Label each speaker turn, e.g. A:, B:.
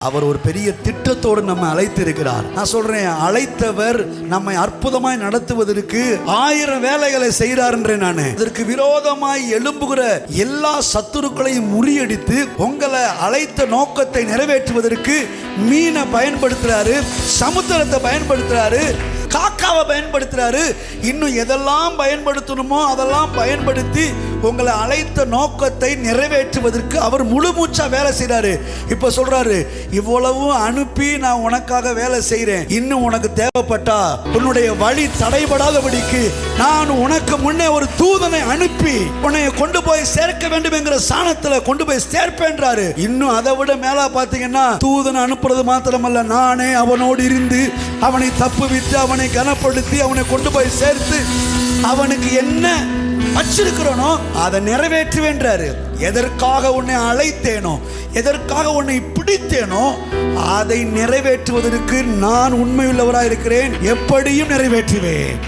A: அவர் ஒரு பெரிய திட்டத்தோடு நம்ம அழைத்து இருக்கிறார். நான் சொல்றேன், அழைத்தவர் நம்மை அற்புதமாய் நடத்துவதற்கு 1000 வேலைகளை செய்கிறார் என்றேன். நான் அதற்கு விரோதமாய் எழும்புகிற எல்லா சத்துருக்களையும் முறியடித்து உங்களை அழைத்த நோக்கத்தை நிறைவேற்றுவதற்கு மீனை பயன்படுத்துறாரு, சமுத்திரத்தை பயன்படுத்துறாரு, காக்காவை பயன்படுத்துறாரு. இன்னும் எதெல்லாம் பயன்படுத்தணுமோ அதெல்லாம் பயன்படுத்தி உங்களை அழைத்த நோக்கத்தை நிறைவேற்றுவதற்கு அவர் முழு மூச்சா வேலை செய்யறாரு. இப்ப சொல்றாரு, இவ்வளவு அனுப்பி நான் உனக்காக வேலை செய்யறேன். இன்னும் உனக்கு தேவைப்பட்டா உன்னுடைய வழி தடைபடாதபடிக்கு நான் உனக்கு முன்னே ஒரு தூதனை அனுப்பி உன்னை கொண்டு போய் சேர்க்க வேண்டும் என்கிற சாணத்துல கொண்டு போய் சேர்ப்பேன்றாரு. இன்னும் அதை விட மேல பாத்தீங்கன்னா, தூதனை அனுப்புறது மாத்திரமல்ல, நானே அவனோடு இருந்து அவனை தப்புவித்து அவனை கனப்படுத்தி அவனை கொண்டு போய் சேர்த்து அவனுக்கு என்ன வச்சிருக்கிறோனோ அதை நிறைவேற்றுவேன்றாரு. எதற்காக உன்னை அழைத்தேனோ, எதற்காக உன்னை பிடித்தேனோ அதை நிறைவேற்றுவதற்கு நான் உண்மையுள்ளவராக இருக்கிறேன், எப்படியும் நிறைவேற்றுவேன்.